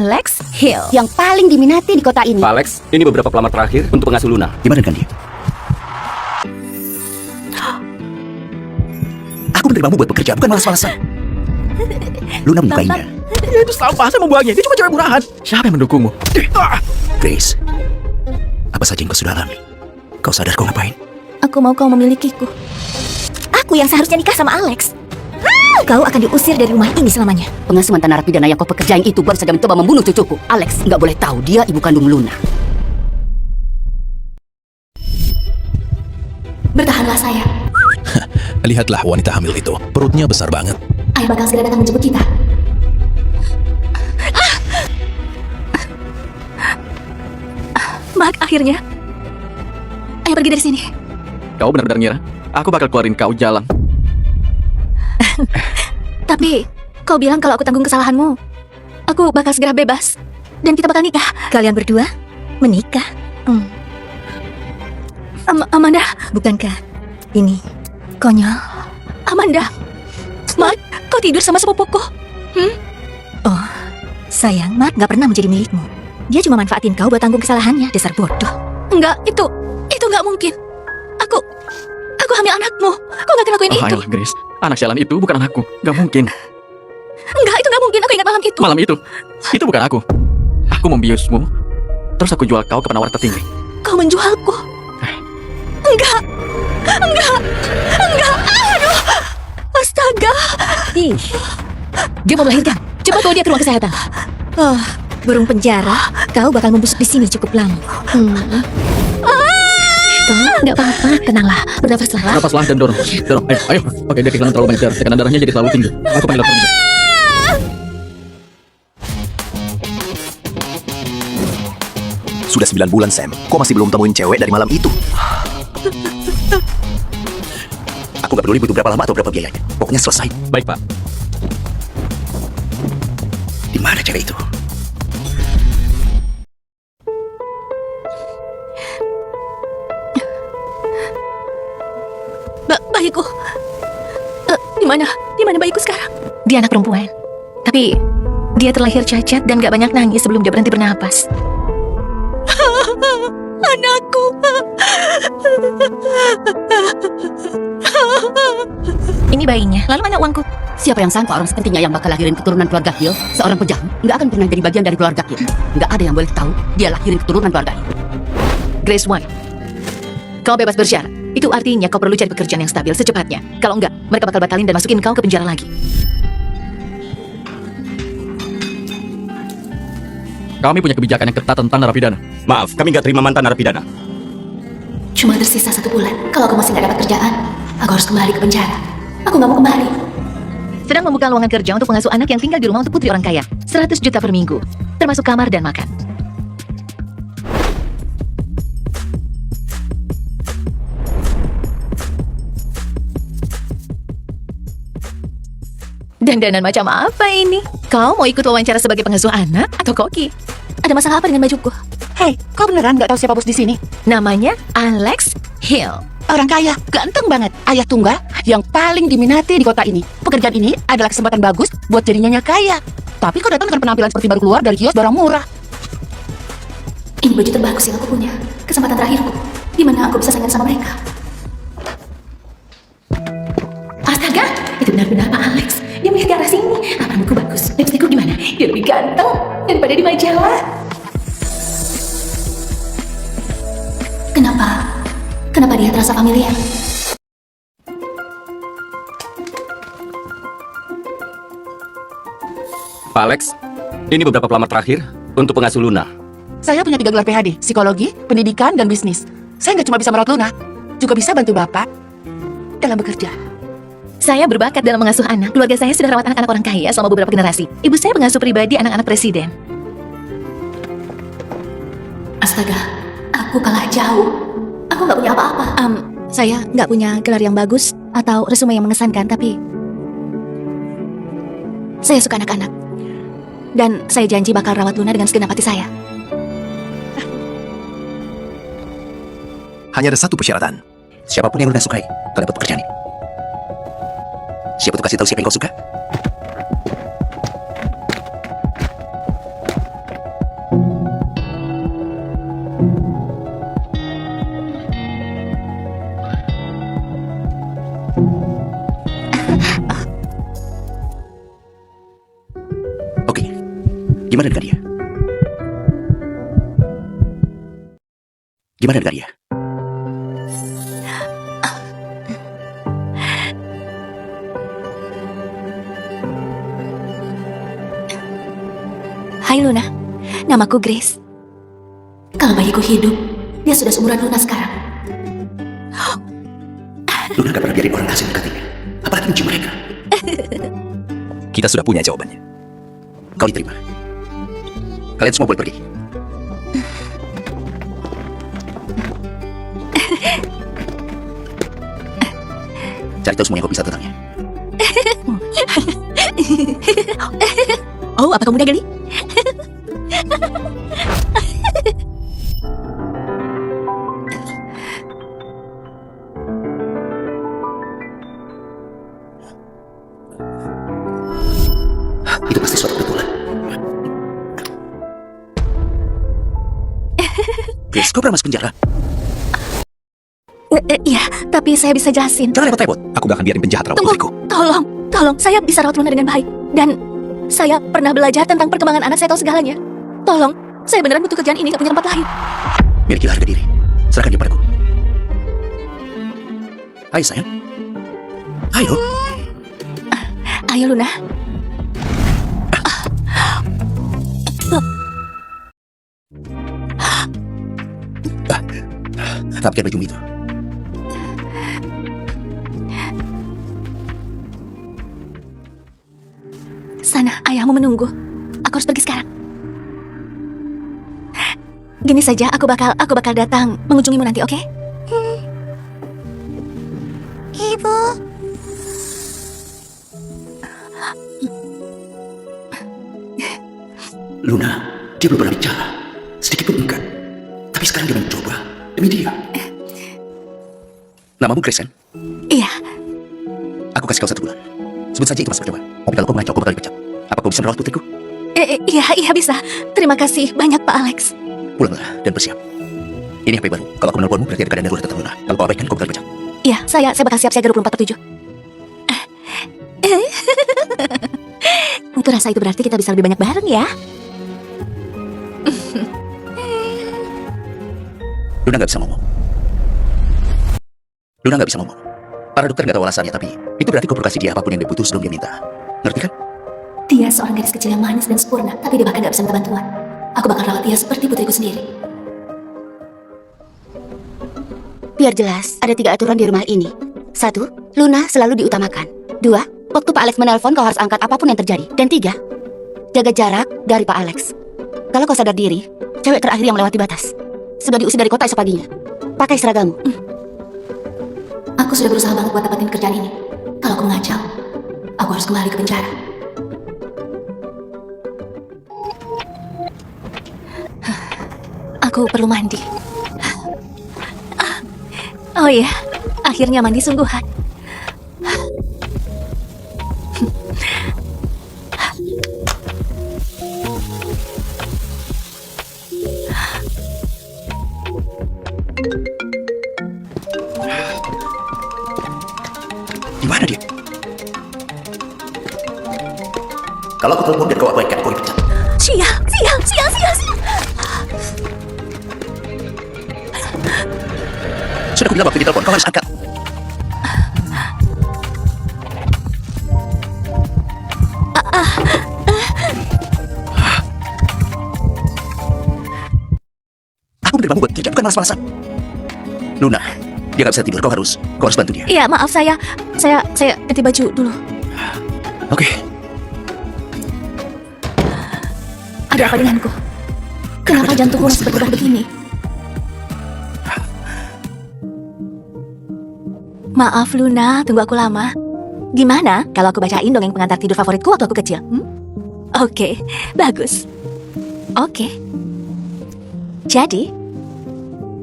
Alex Hill yang paling diminati di kota ini. Pak Alex, ini beberapa pelamar terakhir untuk pengasuh Luna. Gimana dengan dia? Aku menerima buat bekerja, bukan malas-malasan. Luna menyukainya. Ya itu sampah, saya membuangnya. Dia cuma cewek murahan. Siapa yang mendukungmu? Grace, apa saja yang kau sudah alami? Kau sadar kau ngapain? Aku mau kau memilikiku. Aku yang seharusnya nikah sama Alex. Kau akan diusir dari rumah ini selamanya. Pengasuh mantan narapidana yang kau pekerjain itu baru saja mencoba membunuh cucuku. Alex nggak boleh tahu dia ibu kandung Luna. Bertahanlah sayang. Lihatlah wanita hamil itu, perutnya besar banget. Ayah bakal segera datang menjemput kita. Mark, akhirnya Ayah pergi dari sini. Kau benar-benar ngira aku bakal keluarin kau jalan. Tapi kau bilang kalau aku tanggung kesalahanmu, aku bakal segera bebas dan kita bakal nikah. Kalian berdua menikah? Amanda, bukankah ini konyol? Amanda, Mark, kau tidur sama sepupuku? Oh, sayang, Mark gak pernah menjadi milikmu. Dia cuma manfaatin kau buat tanggung kesalahannya, dasar bodoh. Enggak, itu gak mungkin. Aku hamil anakmu. Kau gak akan lakuin itu. Ayolah Grace, anak sialan itu bukan anakku. Gak mungkin. Enggak, itu gak mungkin. Aku ingat malam itu. Malam itu bukan aku. Aku membiusmu, terus aku jual kau ke penawar tertinggi. Kau menjualku. Enggak. Aduh. Astaga. Dia mau melahirkan. Coba bawa dia ke ruang kesehatan. Oh, burung penjara. Kau bakal membusuk di sini cukup lama. Kau nggak apa-apa. Tenanglah. Bernafaslah. Napaslah dan dorong. Ayo. Oke, dia kehilangan terlalu banyak darah. Tekanan darahnya jadi terlalu tinggi. Aku panggil dokter. Sudah 9 bulan, Sam. Kau masih belum temuin cewek dari malam itu. Aku gak peduli butuh berapa lama atau berapa biayanya. Pokoknya selesai. Baik, Pak. Di mana cewek itu? Bayiku. Di mana bayiku sekarang? Dia anak perempuan. Tapi dia terlahir cacat dan gak banyak nangis sebelum dia berhenti bernapas. Anakku. Ini bayinya. Lalu mana uangku? Siapa yang sangka orang sepertinya yang bakal lahirin keturunan keluarga Hill? Seorang pejahat nggak akan pernah jadi bagian dari keluarga Hill. Nggak ada yang boleh tahu dia lahirin keturunan keluarga Hill. Grace White, kau bebas bersyarat. Itu artinya kau perlu cari pekerjaan yang stabil secepatnya. Kalau enggak, mereka bakal batalin dan masukin kau ke penjara lagi. Kami punya kebijakan yang ketat tentang narapidana. Maaf, kami nggak terima mantan narapidana. Cuma tersisa 1 bulan. Kalau aku masih nggak dapat kerjaan, aku harus kembali ke penjara. Aku nggak mau kembali. Sedang membuka lowongan kerja untuk pengasuh anak yang tinggal di rumah untuk putri orang kaya. 100 juta per minggu, termasuk kamar dan makan. Dandanan macam apa ini? Kau mau ikut wawancara sebagai pengasuh anak atau koki? Ada masalah apa dengan bajuku? Hei, kau beneran nggak tahu siapa bos di sini? Namanya Alex Hill. Orang kaya, ganteng banget. Ayah tunggal yang paling diminati di kota ini. Pekerjaan ini adalah kesempatan bagus buat jadi nyonya kaya. Tapi kau datang dengan penampilan seperti baru keluar dari kios barang murah. Ini baju terbagus yang aku punya. Kesempatan terakhirku. Di mana aku bisa saingan sama mereka. Astaga, itu benar-benar Pak Alex. Dia melihat ke arah sini. Rambutku bagus. Lipstikku gimana? Dia lebih ganteng daripada di majalah. Kenapa dia terasa familiar? Pak Alex, ini beberapa pelamar terakhir untuk pengasuh Luna. Saya punya 3 gelar PhD, psikologi, pendidikan, dan bisnis. Saya nggak cuma bisa merawat Luna, juga bisa bantu Bapak dalam bekerja. Saya berbakat dalam mengasuh anak. Keluarga saya sudah rawat anak-anak orang kaya selama beberapa generasi. Ibu saya pengasuh pribadi anak-anak presiden. Astaga, aku kalah jauh. Aku nggak punya apa-apa. Saya nggak punya gelar yang bagus atau resume yang mengesankan, tapi saya suka anak-anak. Dan saya janji bakal rawat Luna dengan segenap hati saya. Hanya ada satu persyaratan. Siapapun yang Luna sukai, kau dapat pekerjaan ini. Siapa tuh kasih tahu siapa yang kau suka? Gimana dengan dia? Gimana dengan dia? Hai Luna, namaku Grace. Kalau bayiku hidup, dia sudah seumuran Luna sekarang. Luna gak pernah biarin orang asing dekatinya, apalagi mencium mereka. Kita sudah punya jawabannya. Kau diterima. Kalian semua boleh pergi. Cari tahu semua yang kau bisa tentangnya. Oh, apa kamu udah geli? Itu pasti suatu kebetulan. Grace, kau pernah masuk penjara? Iya, tapi saya bisa jelasin. Jangan repot-repot. Aku gak akan biarin penjahat rawat Tunggu, putriku. tolong, saya bisa rawat Luna dengan baik. Dan saya pernah belajar tentang perkembangan anak, saya tahu segalanya. Tolong, saya beneran butuh kerjaan ini, gak punya tempat lain. Milikilah harga diri. Serahkan dia padaku. Ayo sayang. Ayo. Ayo Luna. Rapkan bajumu itu. Sana, ayahmu menunggu. Aku harus pergi sekarang. Gini saja, aku bakal datang mengunjungimu nanti, oke? Ibu. Luna, dia belum pernah bicara. Sedikit pun enggak. Tapi sekarang dia mencoba. Demi dia. Namamu Grace, kan? Iya, Aku kasih kau 1 bulan. Sebut saja itu masa percobaan. Tapi kalau kau mengacau, kau bakal dipecat. Apa kau bisa merawat putriku? iya bisa. Terima kasih banyak Pak Alex. Pulanglah dan bersiap. Ini HP baru. Kalau aku menelponmu, berarti ada keadaan darurat tentang Luna. Kalau kau abaikan, kau bakal dipecat. Iya, saya bakal siap-siaga 24/7. Itu rasa itu berarti kita bisa lebih banyak bareng ya. Luna gak bisa ngomong. Luna gak bisa ngomong. Para dokter gak tahu alasannya, tapi itu berarti kau perlu kasih dia apapun yang dia butuh sebelum dia minta. Ngerti kan? Dia seorang gadis kecil yang manis dan sempurna, tapi dia bahkan gak bisa minta bantuan. Aku bakal rawat dia seperti putriku sendiri. Biar jelas, ada 3 aturan di rumah ini. 1, Luna selalu diutamakan. 2, waktu Pak Alex menelpon kau harus angkat apapun yang terjadi. Dan 3, jaga jarak dari Pak Alex. Kalau kau sadar diri, cewek terakhir yang melewati batas. Sudah diusir dari kota esok paginya. Pakai seragammu. Aku sudah berusaha banget buat dapetin kerjaan ini. Kalau aku mengacau, aku harus kembali ke penjara. Aku perlu mandi. Oh iya, akhirnya mandi sungguhan. Di mana dia? Kalau aku telepon dan kau abaikan, kau dipecat. Sial. Sudah aku bilang waktu ditelepon, kau harus angkat. Aku menerima buat kerja, bukan malas-malasan. Luna, dia gak bisa tidur, kau harus bantu dia. Iya, maaf saya ganti baju dulu. Oke. Ada apa denganku? Kenapa jantungku masih berdebar begini? Maaf Luna, tunggu aku lama. Gimana kalau aku bacain dongeng pengantar tidur favoritku waktu aku kecil? Oke, bagus. Oke. Jadi,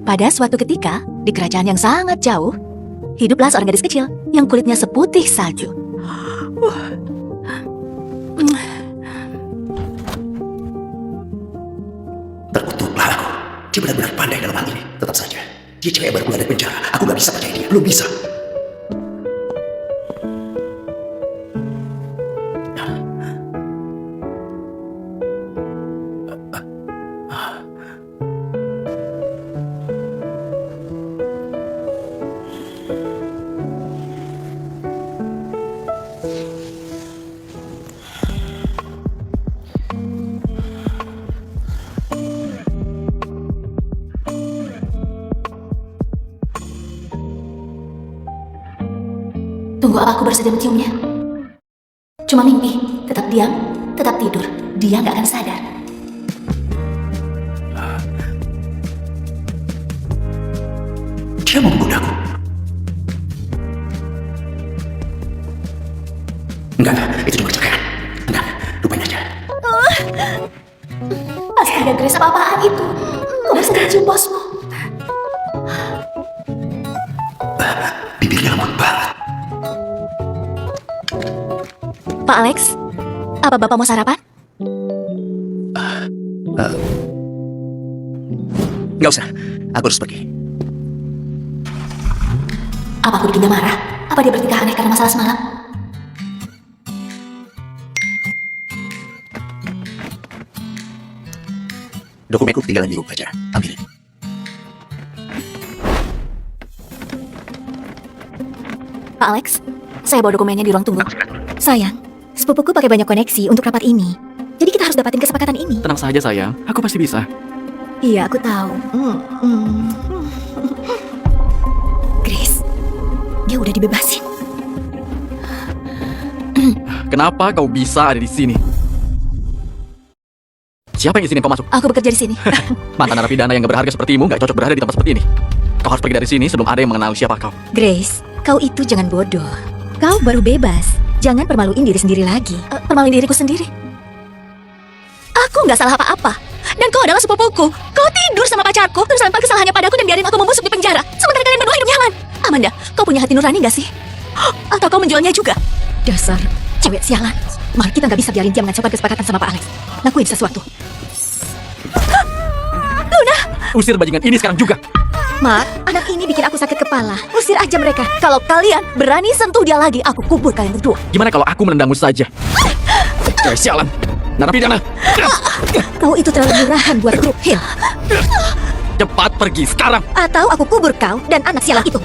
pada suatu ketika, di kerajaan yang sangat jauh, hiduplah seorang gadis kecil yang kulitnya seputih salju. Terkutuklah aku. Dia benar-benar pandai dalam hal ini. Tetap saja, dia cewek yang baru keluar dari penjara. Aku gak bisa percaya dia, belum bisa. Tunggu, apa aku bersedia menciumnya? Cuma mimpi, tetap diam, tetap tidur. Dia nggak akan sadar. Dia mau menggodaku. Enggak, itu cuma kecelakaan. Enggak, lupain aja. Astaga, Grace, apa-apaan itu? Kau bersedia mencium bosmu? Bibirnya lembut banget. Pak Alex, apa Bapak mau sarapan? Nggak usah, aku harus pergi. Apa aku bikin dia marah? Apa dia bertingkah aneh karena masalah semalam? Dokumenku ketinggalan di rumah aja. Ambilin. Pak Alex, saya bawa dokumennya di ruang tunggu. Sayang, sepupuku pakai banyak koneksi untuk rapat ini. Jadi kita harus dapatin kesepakatan ini. Tenang saja sayang, aku pasti bisa. Iya, aku tahu. Grace, dia udah dibebasin. Kenapa kau bisa ada di sini? Siapa yang izinin kau masuk? Aku bekerja di sini. Mantan narapidana yang gak berharga sepertimu gak cocok berada di tempat seperti ini. Kau harus pergi dari sini sebelum ada yang mengenal siapa kau. Grace, kau itu jangan bodoh. Kau baru bebas. Jangan permaluin diri sendiri lagi. Permaluin diriku sendiri. Aku nggak salah apa-apa. Dan kau adalah sepupuku. Kau tidur sama pacarku, terus lempar kesalahannya padaku dan biarin aku membusuk di penjara. Sementara kalian berdua hidup nyaman. Amanda, kau punya hati nurani gak sih? Atau kau menjualnya juga? Dasar cewek sialan. Mari kita nggak bisa biarin dia mengancamkan kesepakatan sama Pak Alex. Lakuin sesuatu. Usir bajingan ini sekarang juga. Mark, anak ini bikin aku sakit kepala. Usir aja mereka. Kalau kalian berani sentuh dia lagi, aku kubur kalian berdua. Gimana kalau aku menendangmu saja? Cewek sialan. Narapidana. Kau itu terlalu murahan buat grup Hill. Cepat pergi sekarang. Atau aku kubur kau dan anak sialan itu.